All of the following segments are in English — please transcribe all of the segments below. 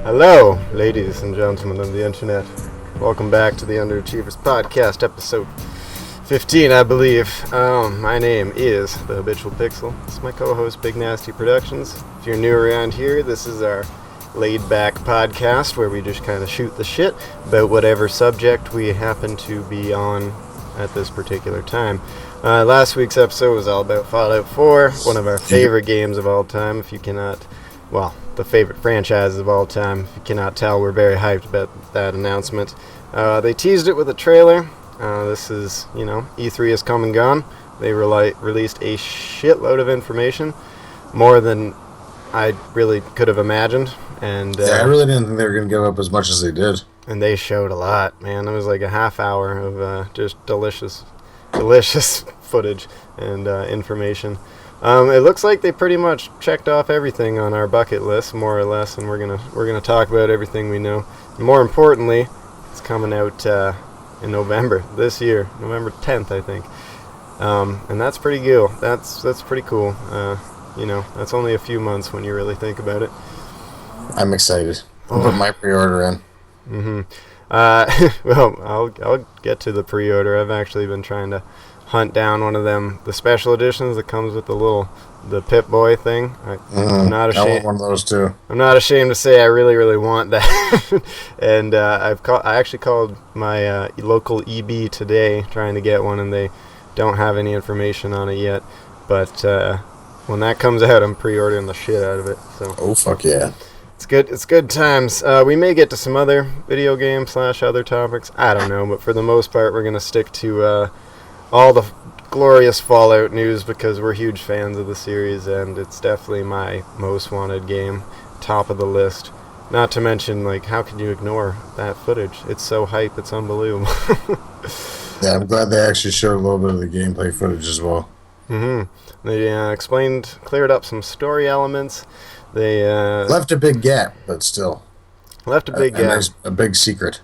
Hello, ladies and gentlemen of the internet. Welcome back to the Underachievers Podcast, episode 15, I believe. My name is the Habitual Pixel. This is my co-host, BigNasty Productions. If you're new around here, this is our laid-back podcast where we just kind of shoot the shit about whatever subject we happen to be on at this particular time. Last week's episode was all about Fallout 4, one of our favorite games of all time. If you cannot, well, the favorite franchise of all time. If you cannot tell, we're very hyped about that announcement. They teased it with a trailer. This is, E3 has come and gone. They released a shitload of information, more than I really could have imagined. And I really didn't think they were going to give up as much as they did. And they showed a lot, man. It was like a half hour of just delicious footage and information. It looks like they pretty much checked off everything on our bucket list, more or less, and we're gonna talk about everything we know. And more importantly, it's coming out in November this year, November 10th, I think. And that's pretty cool. That's pretty cool. That's only a few months when you really think about it. I'm excited. I'll put my pre-order in. Mm-hmm. Well, I'll get to the pre-order. I've actually been trying to hunt down one of them, the special editions that comes with the Pip-Boy thing. I'm not ashamed. I want one of those too. I'm not ashamed to say I really, really want that. And I actually called my local EB today trying to get one, and they don't have any information on it yet. But when that comes out, I'm pre-ordering the shit out of it. So. Oh, fuck yeah. It's good times. We may get to some other video game / other topics. I don't know, but for the most part, we're going to stick to all the glorious Fallout news because we're huge fans of the series, and it's definitely my most wanted game, top of the list. Not to mention, how can you ignore that footage? It's so hype, it's unbelievable. Yeah, I'm glad they actually showed a little bit of the gameplay footage as well. Mm-hmm. They cleared up some story elements. They left a big gap, but still. Left a big gap. There's a big secret.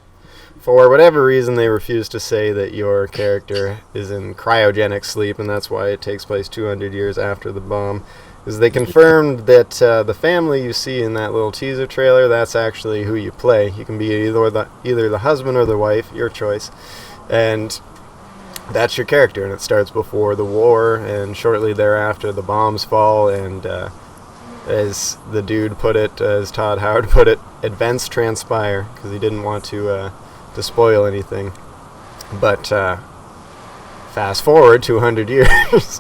For whatever reason, they refuse to say that your character is in cryogenic sleep, and that's why it takes place 200 years after the bomb. Because they confirmed that the family you see in that little teaser trailer, that's actually who you play. You can be either the husband or the wife, your choice. And that's your character, and it starts before the war, and shortly thereafter the bombs fall, and as the dude put it, as Todd Howard put it, events transpire, because he didn't want to spoil anything. But fast forward 200 years.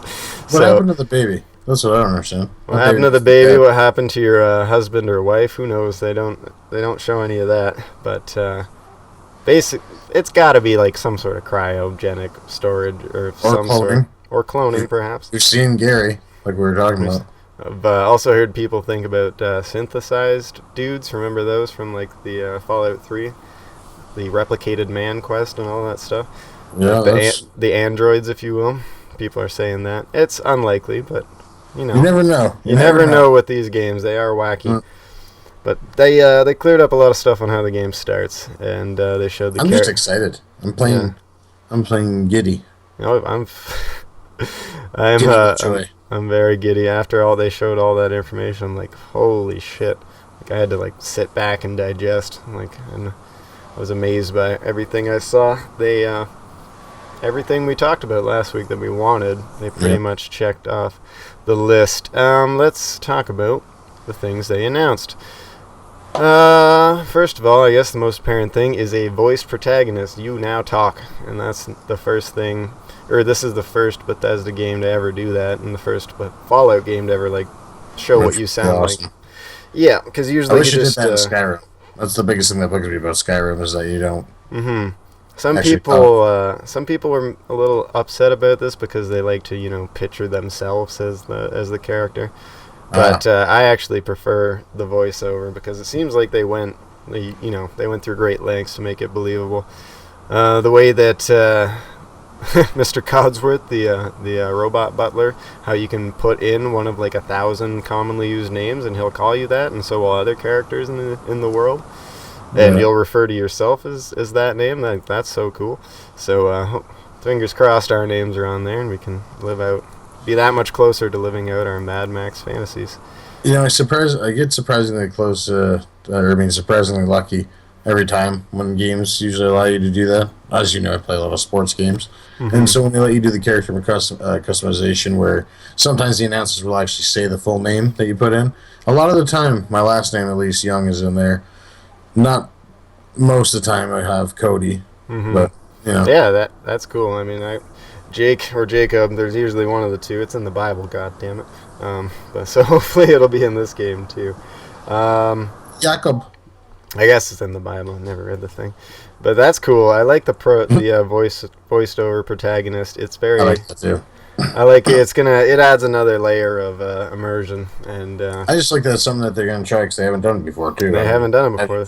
What happened to the baby? That's what I don't understand. What happened to the baby? Yeah. What happened to your husband or wife? Who knows? They don't show any of that. But it's got to be like some sort of cryogenic storage or some cloning. Sort, or cloning perhaps. You've seen Gary, like we were talking about. I've also heard people think about synthesized dudes. Remember those from the Fallout 3? The replicated man quest and all that stuff. Yeah, the androids, if you will. People are saying that. It's unlikely, but, You never know. You never know with these games. They are wacky. But they cleared up a lot of stuff on how the game starts, and they showed the I'm just excited. I'm playing giddy. I'm very giddy. After all, they showed all that information. I'm like, holy shit. I had to sit back and digest. And I was amazed by everything I saw. They everything we talked about last week that we wanted, they pretty much checked off the list. Let's talk about the things they announced. First of all, I guess the most apparent thing is a voiced protagonist. You now talk, and that's the first thing. Or this is the first Bethesda game to ever do that, and the first Fallout game to ever show what you sound like. Yeah, because usually I wish you did that in Skyrim. That's the biggest thing that bugs me about Skyrim is that you don't. Mm-hmm. Some people were a little upset about this because they like to picture themselves as the character. But I actually prefer the voiceover because it seems like they went through great lengths to make it believable. The way that Mr. Codsworth, the robot butler, how you can put in one of 1,000 commonly used names and he'll call you that, and so will other characters in the world, and you'll refer to yourself as that name. That's so cool. So fingers crossed our names are on there and we can be that much closer to living out our Mad Max fantasies. I get surprisingly close, surprisingly lucky every time when games usually allow you to do that. As you know, I play a lot of sports games. And so when they let you do the character customization, where sometimes the announcers will actually say the full name that you put in, a lot of the time, my last name, at least Young, is in there. Not most of the time I have Cody, but, Yeah, that's cool. I mean, Jake or Jacob, there's usually one of the two. It's in the Bible, god damn it. But so hopefully it'll be in this game too. Jacob. I guess it's in the Bible. I never read the thing, but that's cool. I like the voiced over protagonist. It's very. I like that too. I like it. It adds another layer of immersion, and I just like that it's something that they're gonna try because they haven't done it before too. They haven't done it before.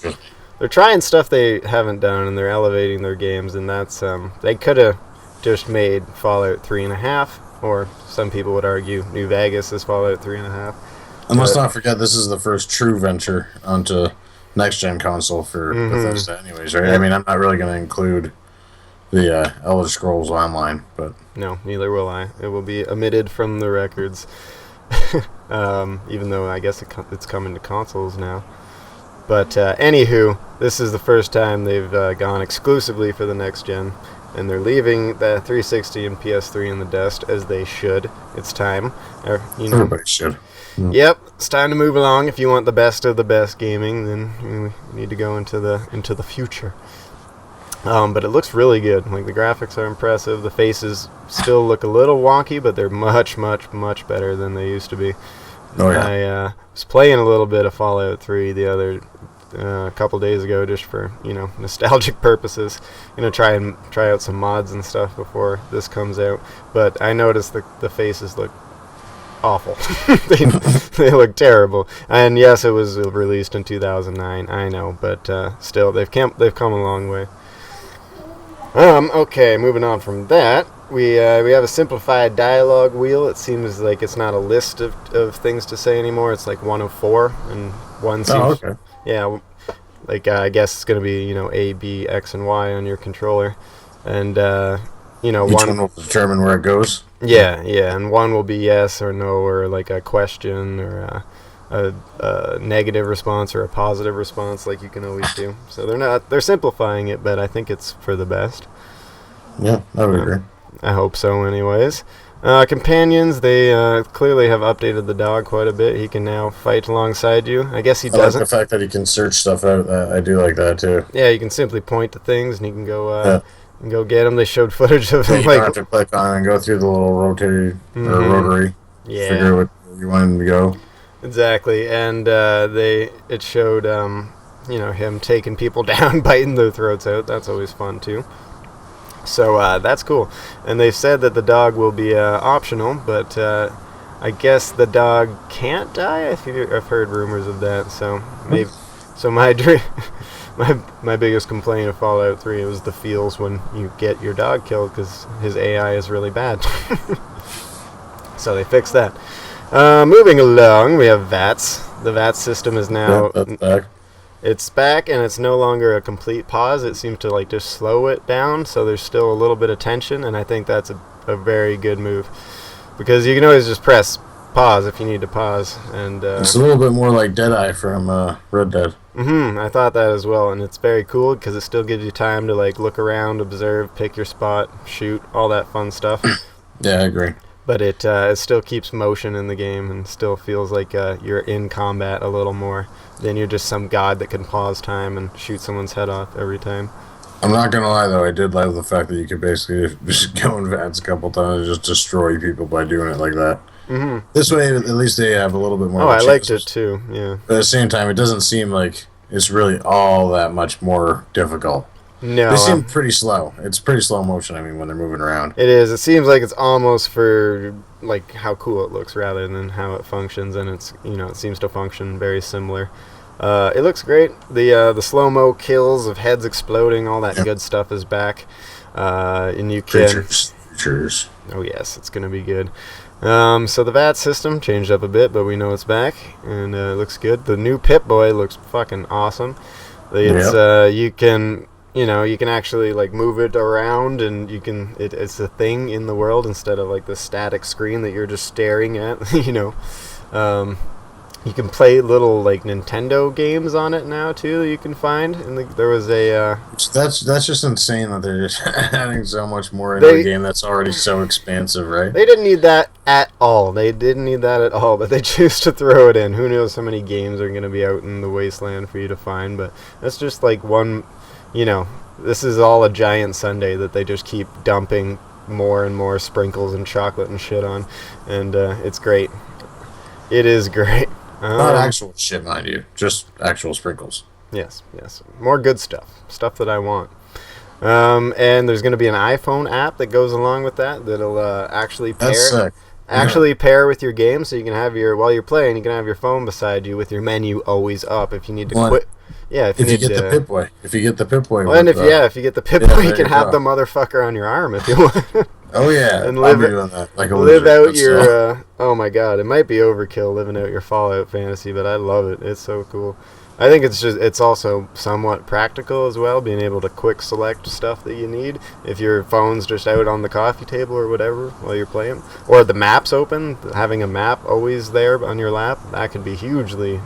They're trying stuff they haven't done, and they're elevating their games, and that's they could have just made Fallout 3.5, or some people would argue New Vegas is Fallout 3.5. And let's not forget, this is the first true venture onto next-gen console for Bethesda anyways, right? I mean, I'm not really going to include the Elder Scrolls Online, but... No, neither will I. It will be omitted from the records, even though I guess it's coming to consoles now. But anywho, this is the first time they've gone exclusively for the next-gen, and they're leaving the 360 and PS3 in the dust, as they should. It's time. Everybody should. Yep, it's time to move along. If you want the best of the best gaming, then we need to go into the future. But it looks really good. Like, the graphics are impressive. The faces still look a little wonky, but they're much, much, much better than they used to be. Oh, yeah. I was playing a little bit of Fallout 3 the other a couple days ago, just for nostalgic purposes. Try out some mods and stuff before this comes out. But I noticed the faces look awful. they look terrible. And yes, it was released in 2009. I know, but still, they've come a long way. Okay, moving on from that, we have a simplified dialogue wheel. It seems like it's not a list of things to say anymore. It's like one of four, and one seems. Oh, okay. Yeah, like I guess it's gonna be A, B, X, and Y on your controller, and Each one will determine where it goes. Yeah, and one will be yes or no, or like a question, or a negative response or a positive response, like you can always do. So they're simplifying it, but I think it's for the best. Yeah, I would agree. I hope so anyways. Companions, they clearly have updated the dog quite a bit. He can now fight alongside you. I guess he doesn't. I like the fact that he can search stuff out. I do like that too. Yeah, you can simply point to things and you can go get him. They showed footage of him. You don't have to click on it and go through the little rotary. Yeah. Figure out where you want him to go. Exactly, and it showed him taking people down, biting their throats out. That's always fun too. So that's cool. And they said that the dog will be optional, but I guess the dog can't die. I've heard rumors of that. So maybe. So my dream, my biggest complaint of Fallout 3 was the feels when you get your dog killed, because his AI is really bad. So they fixed that. Moving along, we have VATS. The VATS system is now... back. It's back, and it's no longer a complete pause. It seems to just slow it down, so there's still a little bit of tension, and I think that's a very good move. Because you can always just press pause if you need to pause. And it's a little bit more like Deadeye from Red Dead. I thought that as well, and it's very cool because it still gives you time to look around, observe, pick your spot, shoot, all that fun stuff. Yeah, I agree. But it still keeps motion in the game and still feels like you're in combat a little more than you're just some god that can pause time and shoot someone's head off every time. I'm not going to lie, though. I did love the fact that you could basically just go in VATS a couple times and just destroy people by doing it like that. This way, at least they have a little bit more I liked it too, yeah. But at the same time, it doesn't seem like it's really all that much more difficult. No. They seem pretty slow. It's pretty slow motion, when they're moving around. It is. It seems like it's almost for how cool it looks rather than how it functions, and it's it seems to function very similar. It looks great. The slow-mo kills of heads exploding, all that good stuff is back. And you can... Creatures. Oh yes, it's going to be good. So the VAT system changed up a bit, but we know it's back, and it looks good. The new Pip-Boy looks fucking awesome. It's you can... you can actually move it around, and you can. It's a thing in the world instead of the static screen that you're just staring at. You can play little like Nintendo games on it now too. You can find, and there was a. That's just insane that they're just adding so much more into a game that's already so expansive, right? They didn't need that at all. They didn't need that at all, but they choose to throw it in. Who knows how many games are going to be out in the wasteland for you to find? But that's just like one. This is all a giant sundae that they just keep dumping more and more sprinkles and chocolate and shit on, and it's great. It is great. Not actual shit, mind you. Just actual sprinkles. Yes. More good stuff. Stuff that I want. And there's going to be an iPhone app that goes along with that that'll actually pair. That's sick. Pair with your game, so you can have while you're playing, you can have your phone beside you with your menu always up if you need to quit. Yeah, if you get the Pip-Boy. If you get the Pip-Boy. Well, and if you get the Pip-Boy, you can have the motherfucker on your arm if you want. Oh yeah, and live out your. Oh my god, it might be overkill living out your Fallout fantasy, but I love it. It's so cool. I think it's also somewhat practical as well, being able to quick select stuff that you need if your phone's just out on the coffee table or whatever while you're playing, or the map's open. Having a map always there on your lap, that could be hugely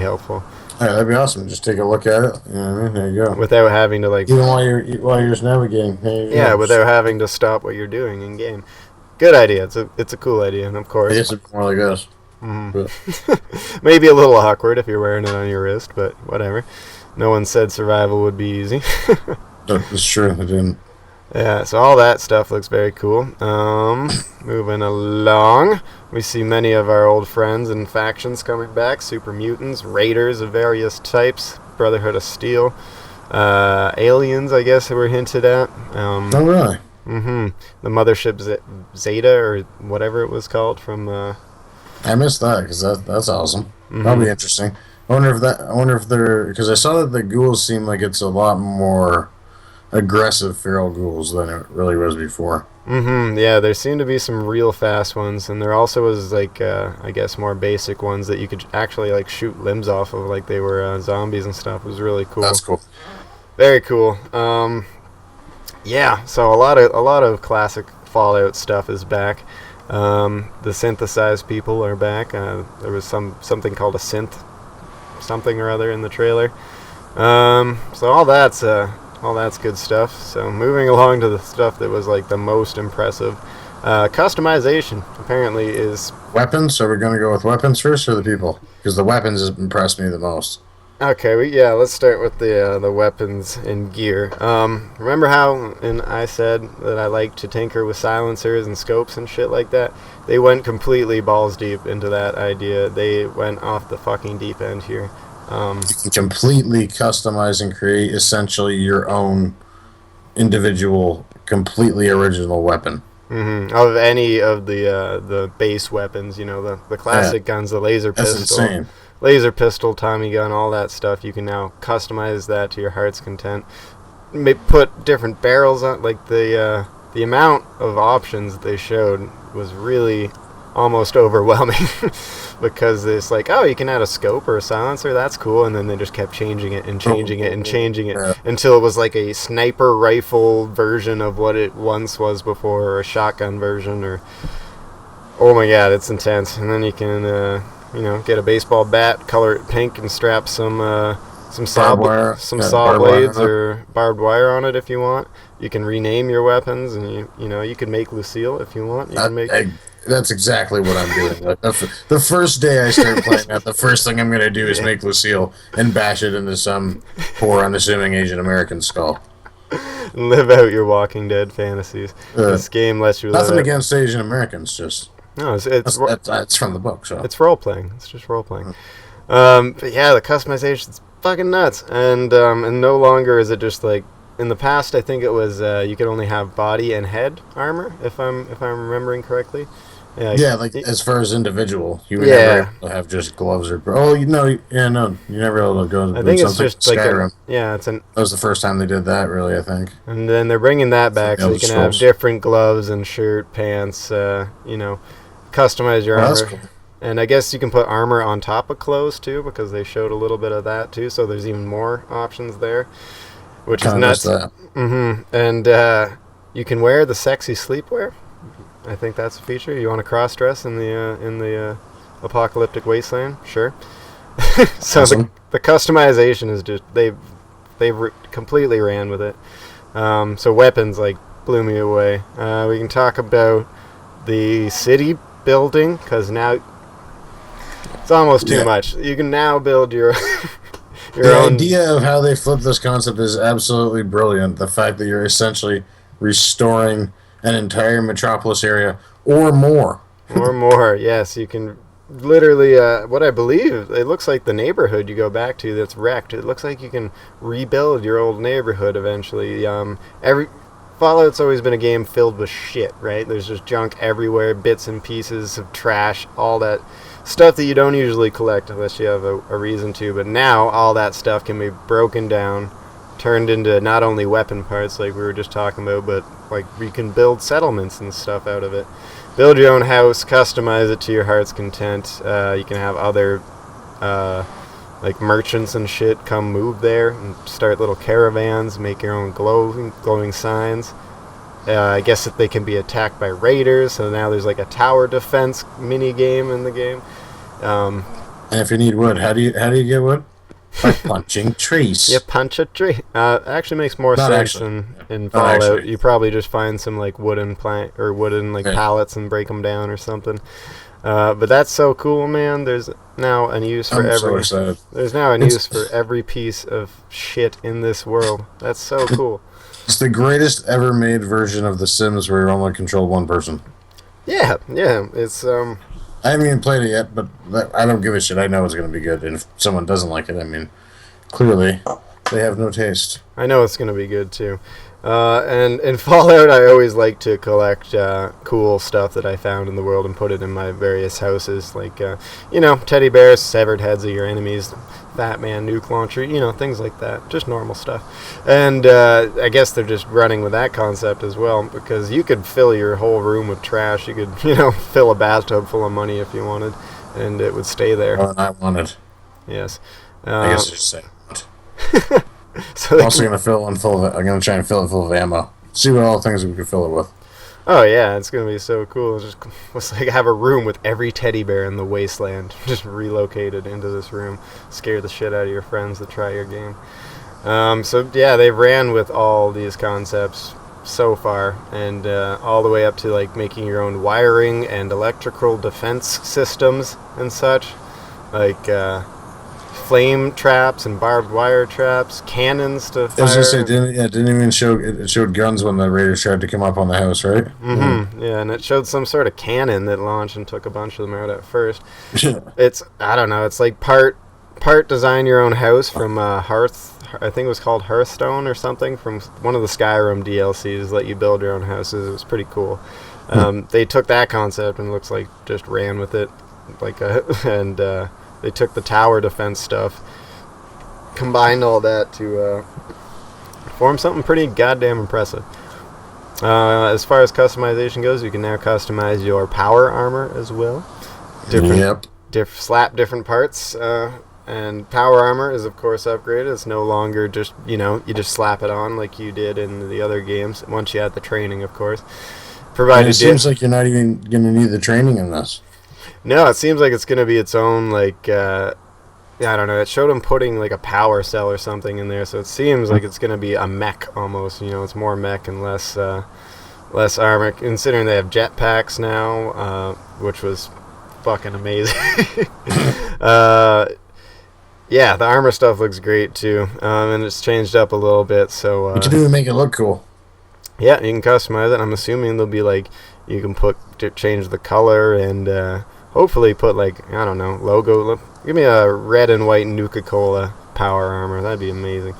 helpful. Yeah, that'd be awesome. Just take a look at it. You know what I mean? There you go. Without having to even while you're just navigating. Without having to stop what you're doing in game. Good idea. It's a cool idea, and of course. I guess it's more like us. Mm-hmm. Maybe a little awkward if you're wearing it on your wrist, but whatever. No one said survival would be easy. That's true. I didn't. Yeah, so all that stuff looks very cool. Moving along, we see many of our old friends and factions coming back. Super Mutants, Raiders of various types, Brotherhood of Steel, aliens, I guess, were hinted at. Oh, really? Mm-hmm. The Mothership Zeta, or whatever it was called from... I missed that, because that's awesome. Mm-hmm. That'll be interesting. I wonder if they're... Because I saw that the ghouls seem like it's a lot more aggressive feral ghouls than it really was before. Mm-hmm. Yeah, there seem to be some real fast ones, and there also was I guess more basic ones that you could actually shoot limbs off of, like they were zombies and stuff. It was really cool. That's cool. Very cool. Yeah, so a lot of classic Fallout stuff is back. The synthesized people are back. There was something called a synth, something or other in the trailer. So all that's good stuff. So moving along to the stuff that was the most impressive. Customization apparently is... Weapons? So we're going to go with weapons first or the people? Because the weapons has impressed me the most. Okay, let's start with the weapons and gear. Remember how I said that I like to tinker with silencers and scopes and shit like that? They went completely balls deep into that idea. They went off the fucking deep end here. You can completely customize and create essentially your own individual, completely original weapon. Mm-hmm. Of any of the base weapons, the classic guns, the laser pistol. That's insane. Laser pistol, Tommy gun, all that stuff. You can now customize that to your heart's content. Put different barrels on. The amount of options they showed was really almost overwhelming because it's you can add a scope or a silencer. That's cool, and then they just kept changing it and changing it and changing it until it was a sniper rifle version of what it once was before, or a shotgun version, or oh my god, it's intense. And then you can. Get a baseball bat, color it pink, and strap some saw blades or barbed wire on it if you want. You can rename your weapons, and you can make Lucille if you want. That's exactly what I'm doing. The first day I start playing that, the first thing I'm going to do is make Lucille and bash it into some poor, unassuming Asian American skull. Live out your Walking Dead fantasies. This game lets you live nothing against Asian Americans, just... No, it's from the book, so... It's role-playing. It's just role-playing. But yeah, the customization's fucking nuts. And no longer is it just in the past, I think it was you could only have body and head armor, if I'm remembering correctly. As far as individual, you would never be able to have just gloves or... you never able to go... I think it's just Skyrim. that was the first time they did that, really, I think. And then they're bringing that back, so you can have different gloves and shirt, pants, customize your armor. Cool. And I guess you can put armor on top of clothes too, because they showed a little bit of that too, so there's even more options there, which is nuts. Mm-hmm. And you can wear the sexy sleepwear. I think that's a feature. You want to cross dress in the post-apocalyptic wasteland. Sure. So Awesome. the customization is just completely ran with it. So weapons like blew me away. We can talk about the city building, because now it's almost too much. You can now build your The own idea of how they flip this concept is absolutely brilliant. The fact that you're essentially restoring an entire metropolis area or more. or more. Yes, you can literally what I believe it looks like the neighborhood you go back to that's wrecked. It looks like you can rebuild your old neighborhood eventually. Every Fallout's always been a game filled with shit, right? There's just junk everywhere, bits and pieces of trash, all that stuff that you don't usually collect unless you have a reason to. But now all that stuff can be broken down, turned into not only weapon parts like we were just talking about, but like you can build settlements and stuff out of it. Build your own house, customize it to your heart's content. You can have other like merchants and shit come move there and start little caravans, make your own glowing signs. I guess that they can be attacked by raiders, so now there's like a tower defense mini game in the game. And if you need wood, how do you get wood? By punching trees. You punch a tree. Actually makes more Not sense actually. than in Not Fallout. actually. You probably just find some like wooden Yeah. pallets and break them down or something. But that's so cool, man. There's now a use for I'm so excited. There's now a use for every piece of shit in this world. That's so cool. It's the greatest ever made version of The Sims where you only control one person. Yeah. It's I haven't even played it yet, but I don't give a shit. I know it's going to be good. And if someone doesn't like it, I mean, clearly they have no taste. I know it's gonna be good too. And in Fallout, I always like to collect cool stuff that I found in the world and put it in my various houses, like teddy bears, severed heads of your enemies, Fat Man nuke launcher, things like that, just normal stuff. And I guess they're just running with that concept as well, because you could fill your whole room with trash. You could fill a bathtub full of money if you wanted, and it would stay there. Oh, and I wanted. Yes. I guess I should say. So I'm also going to fill one full of it. I'm going to try and fill it full of ammo. See what all the things we can fill it with. Oh yeah, it's gonna be so cool. It's like have a room with every teddy bear in the wasteland just relocated into this room. Scare the shit out of your friends that try your game. So yeah, they ran with all these concepts so far, and all the way up to like making your own wiring and electrical defense systems and such, like flame traps and barbed wire traps, cannons to fire. I was going to say, didn't even show, it showed guns when the raiders tried to come up on the house, right? Mm-hmm. Yeah, and it showed some sort of cannon that launched and took a bunch of them out at first. I don't know, it's like part design your own house from Hearth, I think it was called Hearthstone or something, from one of the Skyrim DLCs, let you build your own houses. It was pretty cool. They took that concept and looks like just ran with it, they took the tower defense stuff, combined all that to form something pretty goddamn impressive. As far as customization goes, you can now customize your power armor as well. Slap different parts, and power armor is of course upgraded. It's no longer just, you just slap it on like you did in the other games, once you had the training, of course. And it seems like you're not even going to need the training in this. No, it seems like it's going to be its own, like, I don't know. It showed them putting, like, a power cell or something in there, so it seems like it's going to be a mech, almost. It's more mech and less armor, considering they have jetpacks now, which was fucking amazing. Yeah, the armor stuff looks great, too, and it's changed up a little bit, so... you can even make it look cool. Yeah, you can customize it. I'm assuming they'll be, like, you can change the color and... hopefully put, like, I don't know, logo. Give me a red and white Nuka-Cola power armor. That'd be amazing.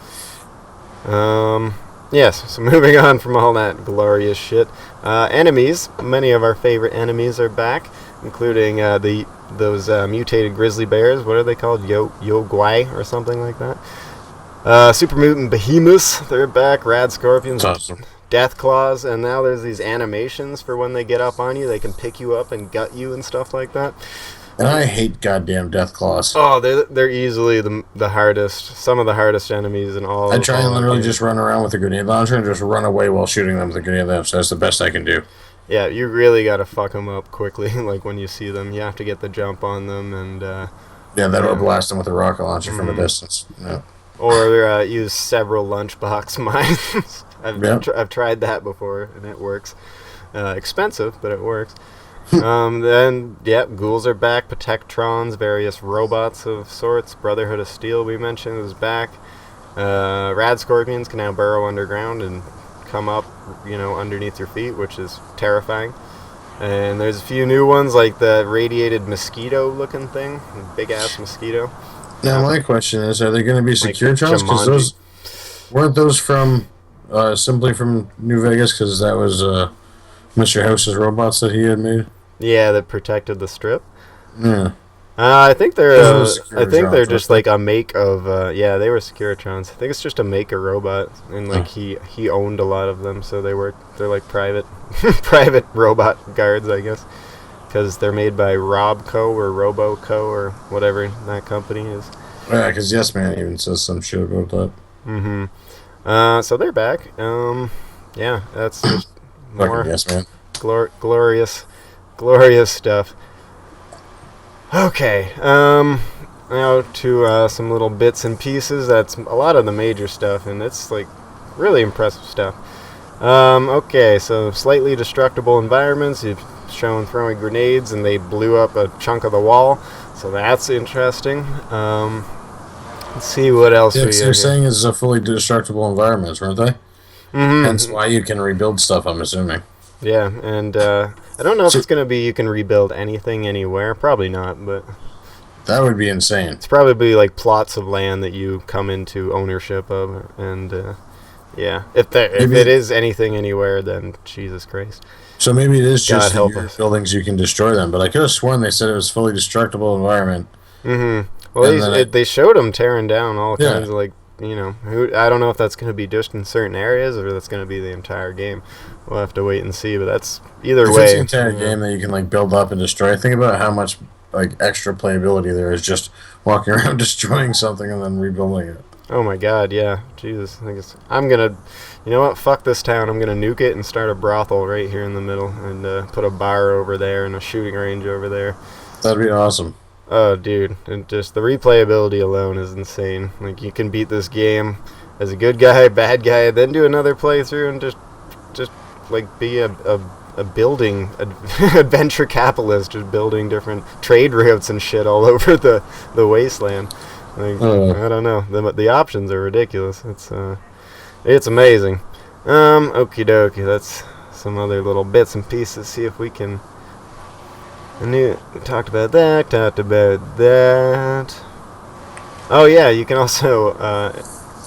Yes, so moving on from all that glorious shit. Enemies. Many of our favorite enemies are back, including those mutated grizzly bears. What are they called? Yogwai or something like that. Super mutant behemoths. They're back. Rad scorpions. That's awesome. Death claws, and now there's these animations for when they get up on you. They can pick you up and gut you and stuff like that. And I hate goddamn death claws. Oh, they're easily the hardest, some of the hardest enemies in all. I try and literally just run around with a grenade launcher and just run away while shooting them with a grenade launcher. That's the best I can do. Yeah, you really got to fuck them up quickly. Like when you see them, you have to get the jump on them and. Yeah, that or blast them with a rocket launcher from a distance. Yeah. Or use several lunchbox mines. I've tried that before and it works. Expensive, but it works. Then, ghouls are back. Protectrons, various robots of sorts. Brotherhood of Steel, we mentioned, is back. Rad scorpions can now burrow underground and come up, underneath your feet, which is terrifying. And there's a few new ones, like the radiated mosquito-looking thing, big-ass mosquito. Now, my question is, are they going to be Securitrons? Because weren't those from simply from New Vegas? Because that was Mr. House's robots that he had made. Yeah, that protected the strip. Yeah. I think they're just like a make of they were Securitrons. I think it's just a make a robot, and like he owned a lot of them, so they're like private private robot guards, I guess, because they're made by Robco or Roboco or whatever that company is. Yeah, because Yes Man even says some shit about that. Mm-hmm. So they're back. That's just more Yes Man. glorious stuff. Okay, now to some little bits and pieces. That's a lot of the major stuff, and it's like really impressive stuff. Okay, so slightly destructible environments. You've shown throwing grenades, and they blew up a chunk of the wall, so that's interesting. Let's see what else we got. They're saying it's a fully destructible environment, aren't they? Mm-hmm. Hence why you can rebuild stuff, I'm assuming. Yeah, and I don't know if it's going to be you can rebuild anything anywhere. Probably not, but... That would be insane. It's probably like plots of land that you come into ownership of, and if it is anything anywhere, then Jesus Christ. So maybe it is just buildings you can destroy them, but I could have sworn they said it was fully destructible environment. Mm-hmm. Well, they showed them tearing down all kinds of like, I don't know if that's going to be just in certain areas or that's going to be the entire game. We'll have to wait and see, but that's either way. It's the entire game that you can like build up and destroy. Think about how much like extra playability there is just walking around destroying something and then rebuilding it. Oh my God, yeah, Jesus! I'm gonna, fuck this town. I'm gonna nuke it and start a brothel right here in the middle, and put a bar over there and a shooting range over there. That'd be awesome. Oh, dude, and just the replayability alone is insane. Like, you can beat this game as a good guy, bad guy, then do another playthrough and just like be a building adventure capitalist, just building different trade routes and shit all over the wasteland. Like, I don't know, the options are ridiculous. It's amazing. Okie dokie, that's some other little bits and pieces. See if we can. We talked about that. Oh yeah, you can also,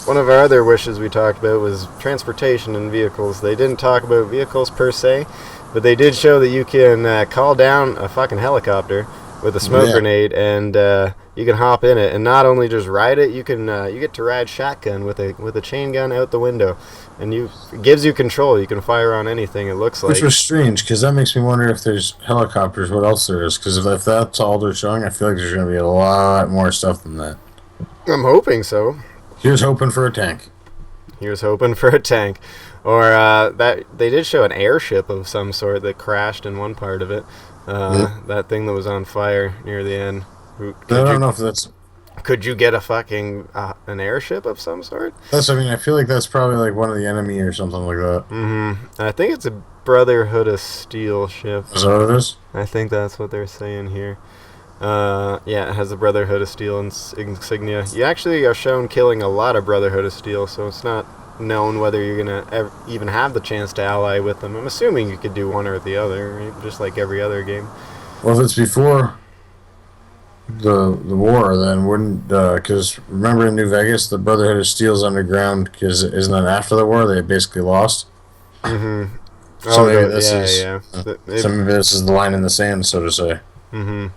one of our other wishes we talked about was transportation and vehicles. They didn't talk about vehicles per se, but they did show that you can call down a fucking helicopter with a smoke grenade, and you can hop in it, and not only just ride it, you get to ride shotgun with a chain gun out the window, and it gives you control. You can fire on anything, it looks like. Which was strange, because that makes me wonder if there's helicopters, what else there is, because if that's all they're showing, I feel like there's going to be a lot more stuff than that. I'm hoping so. Here's hoping for a tank. Or that they did show an airship of some sort that crashed in one part of it. That thing that was on fire near the end. I don't know if that's... Could you get a fucking an airship of some sort? I feel like that's probably like one of the enemy or something like that. Mm-hmm. I think it's a Brotherhood of Steel ship. Is that what it is? I think that's what they're saying here. It has the Brotherhood of Steel insignia. You actually are shown killing a lot of Brotherhood of Steel, so it's not known whether you're gonna even have the chance to ally with them. I'm assuming you could do one or the other, right? Just like every other game. Well, if it's before the war, then wouldn't, because remember in New Vegas the Brotherhood of Steel's underground, because isn't that after the war they basically lost? Mm-hmm. So maybe this is the line in the sand, so to say. Mm-hmm.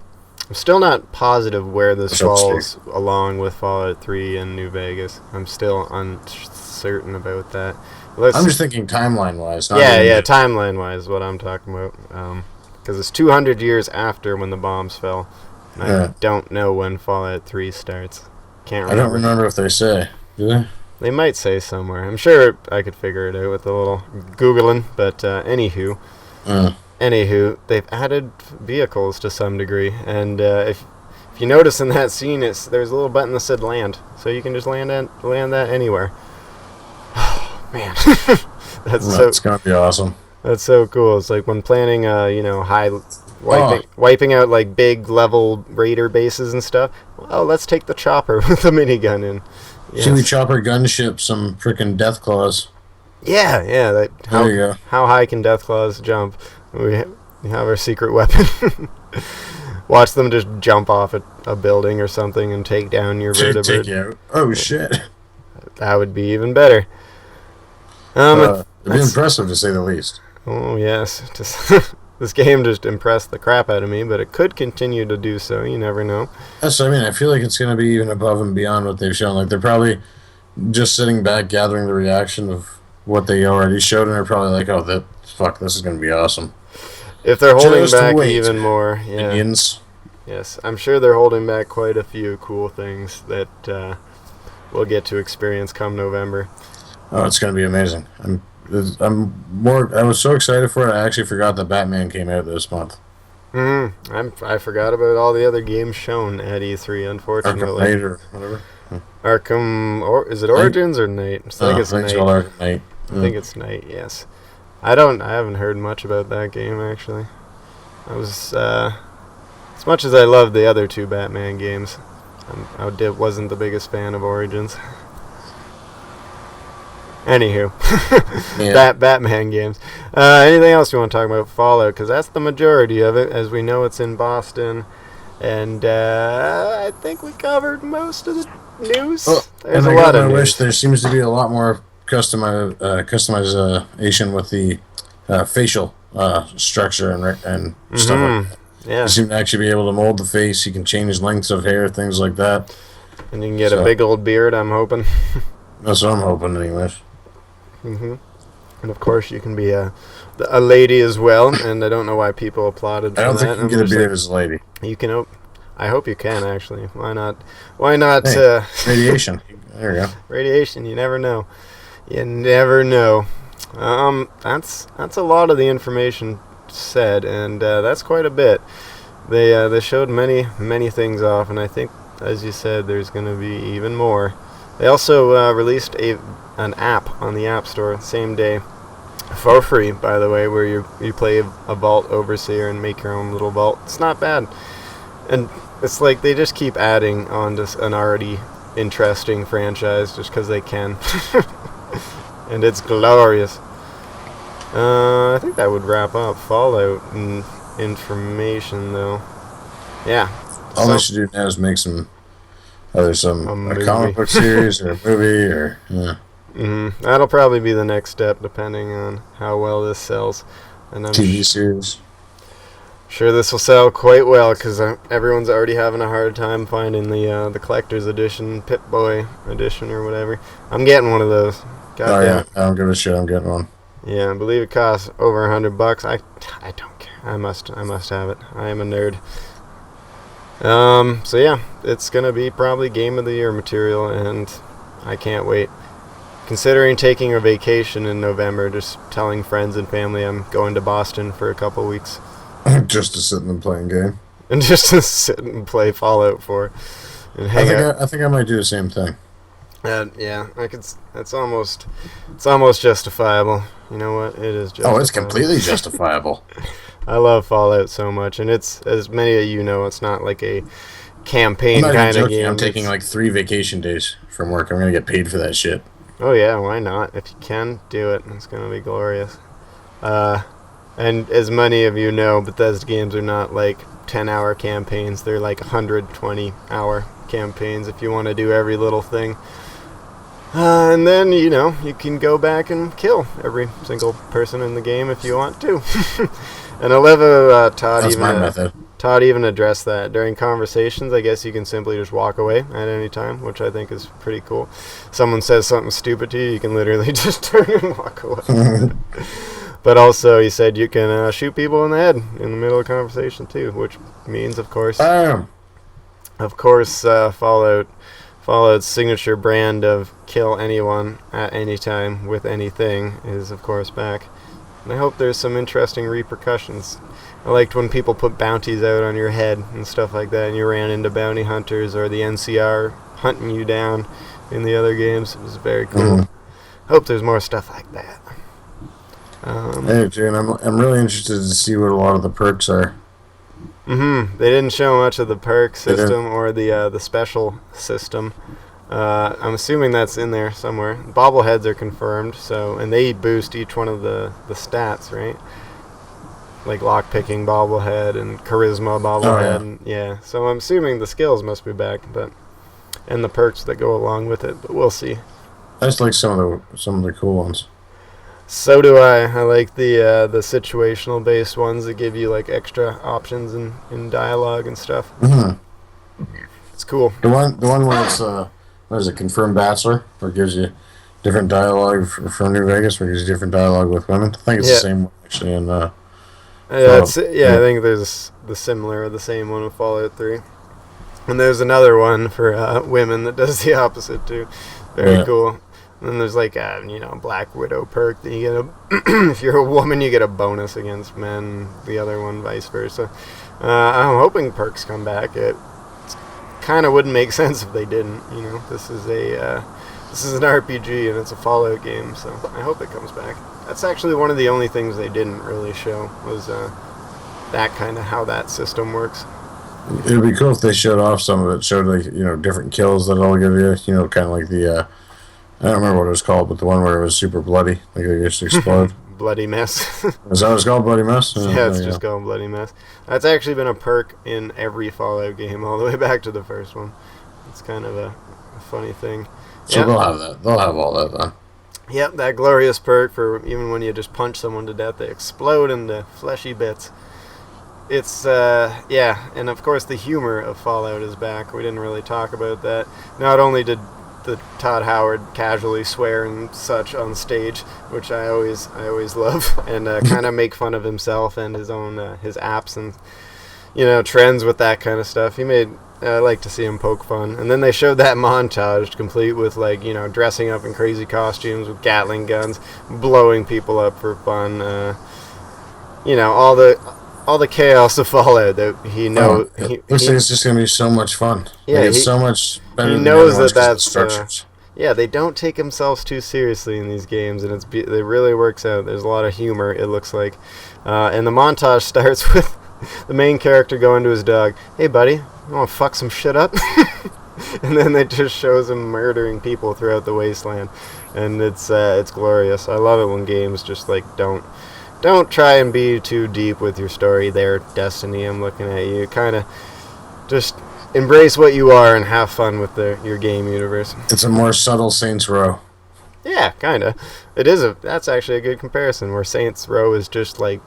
I'm still not positive where this falls along with Fallout 3 and New Vegas. I'm still uncertain about that. I'm just thinking timeline-wise. Timeline-wise is what I'm talking about. Because it's 200 years after when the bombs fell. And I don't know when Fallout 3 starts. Can't remember. I don't remember if they say. Do they? They might say somewhere. I'm sure I could figure it out with a little Googling, but anywho. Anywho, they've added vehicles to some degree, and if you notice in that scene, there's a little button that said land, so you can just land that anywhere. Oh, man. That's gonna be awesome. That's so cool. It's like when planning, wiping out like big level raider bases and stuff. Oh, let's take the chopper with the minigun in. Yes. Should we chopper gunship some freaking death claws? Yeah. There you go. How high can death claws jump? We have our secret weapon. Watch them just jump off a building or something and take down your vertebrate. Take you out. Oh shit. That would be even better. It'd be impressive to say the least. Oh yes. This game just impressed the crap out of me, but it could continue to do so. You never know. That's what I mean. I feel like it's going to be even above and beyond what they've shown. Like, they're probably just sitting back, gathering the reaction of what they already showed, and they're probably like, oh, this is going to be awesome. If they're holding back even more, yeah. Minions. Yes, I'm sure they're holding back quite a few cool things that we'll get to experience come November. Oh, it's going to be amazing. I was so excited for it, I actually forgot that Batman came out this month. I forgot about all the other games shown at E3, unfortunately. Arkham Knight or whatever. Arkham, is it Origins or Knight? I think it's Knight. Arkham Knight. I think it's Knight, yes. I haven't heard much about that game, actually. As much as I love the other two Batman games, I wasn't the biggest fan of Origins. Anywho, yeah. Batman games. Anything else you want to talk about Fallout? Because that's the majority of it. As we know, it's in Boston. And I think we covered most of the news. There's a lot of news. There seems to be a lot more customization with the facial structure and stuff like that. Yeah. You seem to actually be able to mold the face. You can change lengths of hair, things like that. And you can get a big old beard, I'm hoping. That's what I'm hoping, anyways. And of course, you can be a lady as well. And I don't know why people applauded for that. I don't think you can get a beard as a lady. You can. I hope you can, actually. Why not? Hey, radiation. There you go. Radiation. You never know. You never know. That's a lot of the information said, and that's quite a bit. They showed many things off, and I think, as you said, there's going to be even more. They also released an app on the App Store same day, for free, by the way, where you play a vault overseer and make your own little vault. It's not bad, and it's like they just keep adding on to an already interesting franchise just because they can, and it's glorious. I think that would wrap up Fallout information, though. Yeah. All they should do now is make a comic book series or a movie or That'll probably be the next step, depending on how well this sells. And I'm TV series. Sure, this will sell quite well because everyone's already having a hard time finding the collector's edition, Pip-Boy edition or whatever. I'm getting one of those. Yeah, I don't give a shit. I'm getting one. Yeah, I believe it costs over $100. I don't care. I must have it. I am a nerd. So yeah, it's gonna be probably Game of the Year material, and I can't wait. Considering taking a vacation in November, just telling friends and family I'm going to Boston for a couple weeks. Just to sit and play a game. And just to sit and play Fallout 4 and hang out. I think I might do the same thing. Yeah, it's almost justifiable. You know what? It is justifiable. Oh, it's completely justifiable. I love Fallout so much, and it's, as many of you know, it's not like a campaign kind of game. I'm taking like 3 vacation days from work. I'm gonna get paid for that shit. Oh yeah, why not? If you can, do it. It's gonna be glorious. And as many of you know, Bethesda games are not like 10-hour campaigns. They're like 120-hour campaigns if you want to do every little thing. And then, you can go back and kill every single person in the game if you want to. And I love Todd even addressed that during conversations. I guess you can simply just walk away at any time, which I think is pretty cool. Someone says something stupid to you, you can literally just turn and walk away. But also, he said you can shoot people in the head in the middle of the conversation too, which means, of course, Fallout's signature brand of kill anyone at any time with anything is, of course, back. And I hope there's some interesting repercussions. I liked when people put bounties out on your head and stuff like that, and you ran into bounty hunters or the NCR hunting you down in the other games. It was very cool. Mm-hmm. Hope there's more stuff like that. Hey, Jane, I'm really interested to see what a lot of the perks are. They didn't show much of the perk system or the special system. I'm assuming that's in there somewhere. Bobbleheads are confirmed, and they boost each one of the stats, right? Like lockpicking bobblehead and charisma bobblehead. Yeah, so I'm assuming the skills must be back, and the perks that go along with it, but we'll see. I just like some of the cool ones. So do I. I like the situational based ones that give you like extra options in dialogue and stuff. Mm-hmm. It's cool. The one where it's what is it, confirmed bachelor, where it gives you different dialogue from New Vegas, where it gives you different dialogue with women. I think it's the same one actually in I think there's the same one with Fallout 3. And there's another one for women that does the opposite too. Very cool. And then there's like a Black Widow perk that you get if you're a woman you get a bonus against men. The other one vice versa. I'm hoping perks come back. It kind of wouldn't make sense if they didn't. This is an RPG and it's a Fallout game, so I hope it comes back. That's actually one of the only things they didn't really show was that kind of how that system works. It would be cool if they showed off some of it. Showed like different kills that it'll give you. Kind of like the I don't remember what it was called, but the one where it was super bloody, like it used to explode. Bloody Mess. Is that what it's called, Bloody Mess? Yeah, it's just called Bloody Mess. That's actually been a perk in every Fallout game, all the way back to the first one. It's kind of a funny thing. So they'll have that. They'll have all that then. Yep, that glorious perk for even when you just punch someone to death, they explode into fleshy bits. It's, and of course the humor of Fallout is back. We didn't really talk about that. Not only did the Todd Howard casually swear and such on stage, which I always love, and kind of make fun of himself and his own his apps and trends with that kind of stuff. I like to see him poke fun. And then they showed that montage complete with dressing up in crazy costumes with Gatling guns, blowing people up for fun. All the chaos of Fallout that he knows. Looks like it's just gonna be so much fun. Yeah, it's so much better. He knows that's structures. They don't take themselves too seriously in these games, and it really works out. There's a lot of humor, it looks like, and the montage starts with the main character going to his dog, "Hey, buddy, you want to fuck some shit up?" And then it just shows him murdering people throughout the wasteland, and it's glorious. I love it when games just like don't try and be too deep with your story there, Destiny. I'm looking at you. Kind of just embrace what you are and have fun with your game universe. It's a more subtle Saints Row. Yeah, kind of. That's actually a good comparison, where Saints Row is just like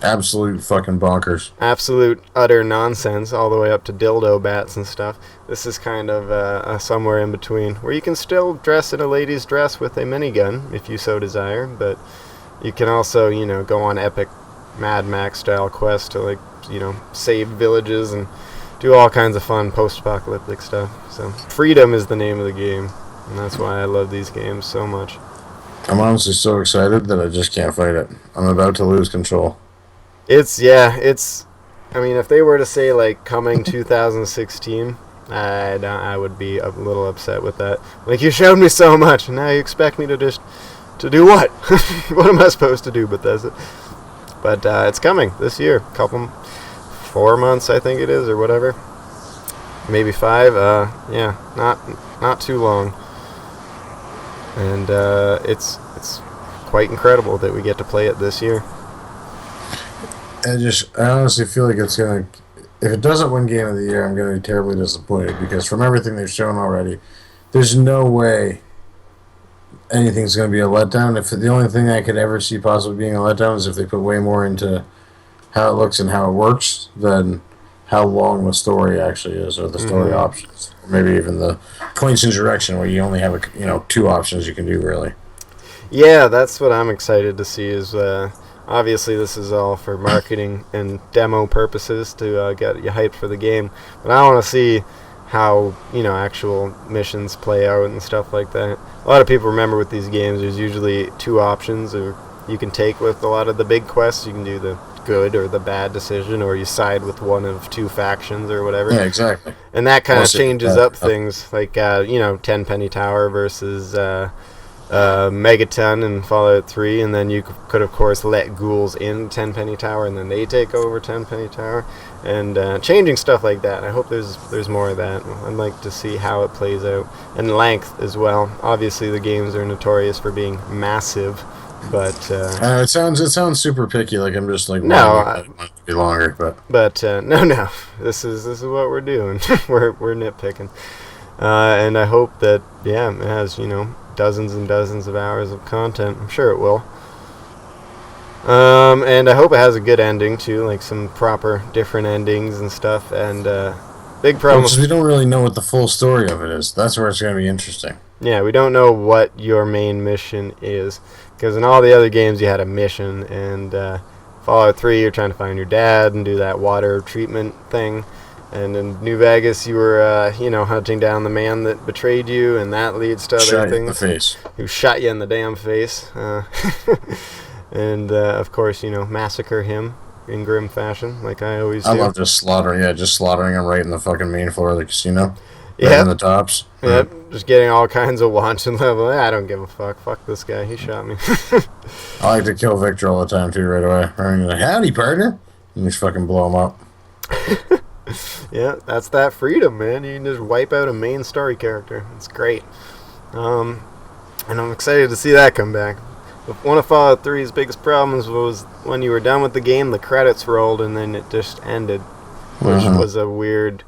absolute fucking bonkers. Absolute utter nonsense, all the way up to dildo bats and stuff. This is kind of somewhere in between, where you can still dress in a lady's dress with a minigun, if you so desire, but you can also, go on epic Mad Max style quests to save villages and do all kinds of fun post-apocalyptic stuff. So freedom is the name of the game, and that's why I love these games so much. I'm honestly so excited that I just can't fight it. I'm about to lose control. If they were to say coming 2016, I would be a little upset with that. You showed me so much, and now you expect me to just to do what? What am I supposed to do, Bethesda? But it's coming this year. 4 months, I think it is, or whatever. Maybe 5. Not too long. And it's quite incredible that we get to play it this year. I honestly feel like it's gonna. If it doesn't win Game of the Year, I'm gonna be terribly disappointed, because from everything they've shown already, there's no way anything's going to be a letdown. If the only thing I could ever see possibly being a letdown is if they put way more into how it looks and how it works than how long the story actually is, or the story options, or maybe even the points in direction where you only have 2 options you can do, really. Yeah, that's what I'm excited to see. Is obviously this is all for marketing and demo purposes to get you hyped for the game, but I want to see how actual missions play out and stuff like that. A lot of people remember with these games there's usually 2 options, or you can take with a lot of the big quests. You can do the good or the bad decision, or you side with one of two factions or whatever. Yeah, exactly. And that kind of changes up things, like, 10 Penny Tower versus Megaton in Fallout 3, and then you could, of course, let ghouls in 10 Penny Tower, and then they take over 10 Penny Tower, and changing stuff like that. I hope there's more of that. I'd like to see how it plays out, and length as well. Obviously, the games are notorious for being massive, but it sounds super picky. Like I'm just like, no, it might be longer, but no. This is what we're doing. we're nitpicking, and I hope that it has dozens and dozens of hours of content. I'm sure it will. And I hope it has a good ending too, like some proper different endings and stuff. And big problem. Because we don't really know what the full story of it is. That's where it's going to be interesting. Yeah, we don't know what your main mission is, because in all the other games you had a mission, and Fallout 3 you're trying to find your dad and do that water treatment thing, and in New Vegas you were hunting down the man that betrayed you, and that leads to other things. Shot you in the face. Who shot you in the damn face, and of course massacre him in grim fashion, like I always do. I love just slaughtering him right in the fucking main floor of the casino. Right Yeah, in the tops. Yep, just getting all kinds of wanton level. I don't give a fuck. Fuck this guy. He shot me. I like to kill Victor all the time too, right away. I'm like, howdy, partner, and just fucking blow him up. Yeah, that's that freedom, man. You can just wipe out a main story character. It's great. And I'm excited to see that come back. One of Fallout 3's biggest problems was when you were done with the game, the credits rolled and then it just ended, which was a weird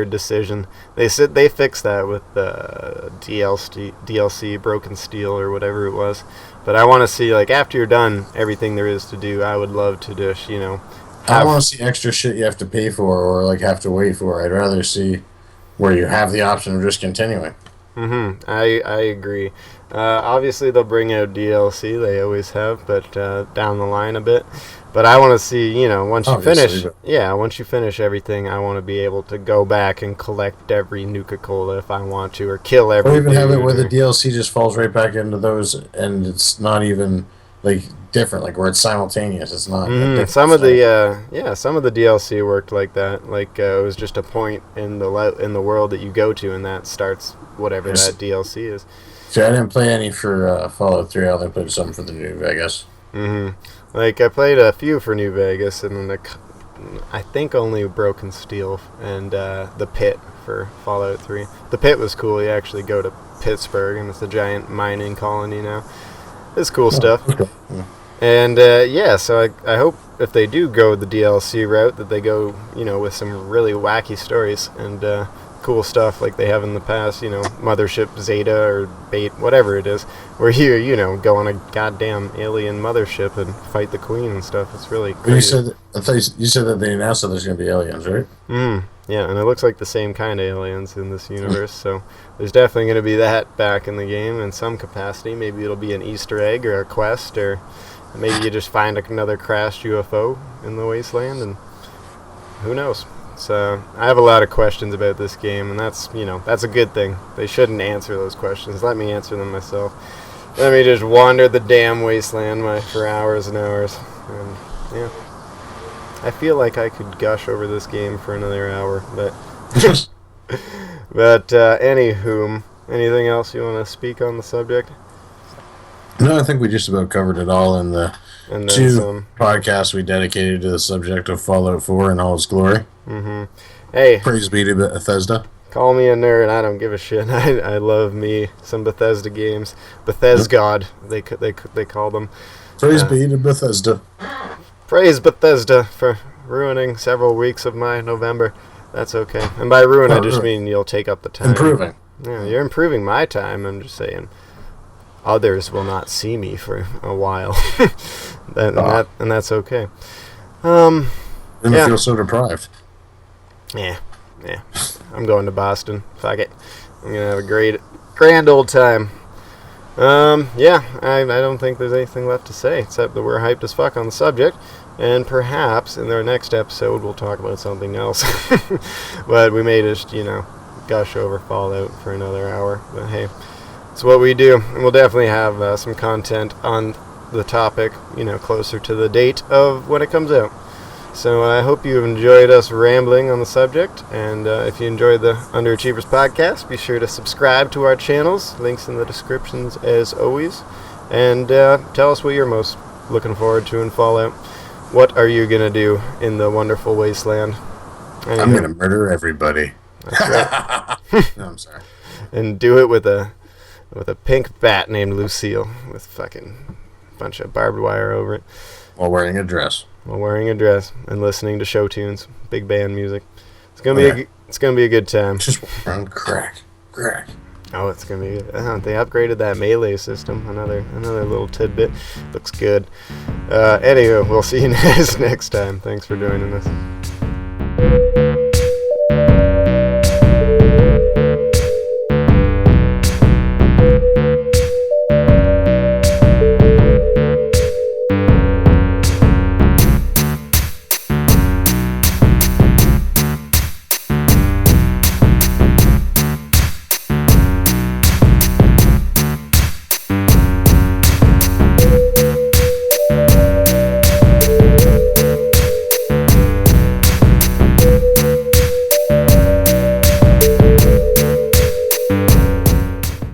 decision. They said they fixed that with the DLC Broken Steel or whatever it was. But I want to see, like, after you're done everything there is to do, I would love to just, I don't want to see extra shit you have to pay for or like have to wait for. I'd rather see where you have the option of just continuing. I agree. Obviously they'll bring out DLC, they always have, but down the line a bit. But I want to see, once you finish everything, I want to be able to go back and collect every Nuka-Cola if I want to, or kill every. Or even have it where the DLC just falls right back into those, and it's not even like different, like where it's simultaneous. It's not. Some of the DLC worked like that. Like it was just a point in the world that you go to, and that starts whatever that DLC is. See, I didn't play any for Fallout 3. I only played some for the New Vegas. Like, I played a few for New Vegas, and then I think only Broken Steel and the Pit for Fallout 3. The Pit was cool. You actually go to Pittsburgh, and it's a giant mining colony now. It's cool stuff. Okay. And, so I hope if they do go the DLC route, that they go, with some really wacky stories and cool stuff like they have in the past, Mothership Zeta or Bait, whatever it is, where you go on a goddamn alien mothership and fight the queen and stuff. It's really crazy. You said that they announced that there's going to be aliens, right? Yeah, and it looks like the same kind of aliens in this universe, so there's definitely going to be that back in the game in some capacity. Maybe it'll be an Easter egg or a quest, or maybe you just find another crashed UFO in the wasteland, and who knows. So I have a lot of questions about this game, and that's a good thing. They shouldn't answer those questions. Let me answer them myself. Let me just wander the damn wasteland for hours and hours. And I feel like I could gush over this game for another hour, but anywho, anything else you want to speak on the subject? No, I think we just about covered it all in the two podcasts we dedicated to the subject of Fallout 4 in all its glory. Hey, praise be to Bethesda. Call me a nerd. I don't give a shit. I love me some Bethesda games. Bethesda, they call them. Praise be to Bethesda. Praise Bethesda for ruining several weeks of my November. That's okay. And by ruin, I just mean you'll take up the time. Improving. Yeah, you're improving my time. I'm just saying. Others will not see me for a while. and that's okay. Didn't feel so deprived. Yeah. I'm going to Boston. Fuck it. I'm going to have a grand old time. I don't think there's anything left to say, except that we're hyped as fuck on the subject, and perhaps in our next episode we'll talk about something else. But we may just, gush over Fallout for another hour. But hey, it's what we do, and we'll definitely have some content on the topic, closer to the date of when it comes out. So I hope you have enjoyed us rambling on the subject, and if you enjoyed the Underachievers Podcast, be sure to subscribe to our channels. Links in the descriptions as always. And tell us what you're most looking forward to in Fallout. What are you going to do in the wonderful wasteland? Anyway, I'm going to murder everybody. That's right. No, I'm sorry. And do it with a pink bat named Lucille with fucking bunch of barbed wire over it. While wearing a dress. And listening to show tunes, big band music. It's gonna be a good time. Just run crack. Oh, it's gonna be good. They upgraded that melee system. Another little tidbit. Looks good. Anywho, we'll see you guys next time. Thanks for joining us.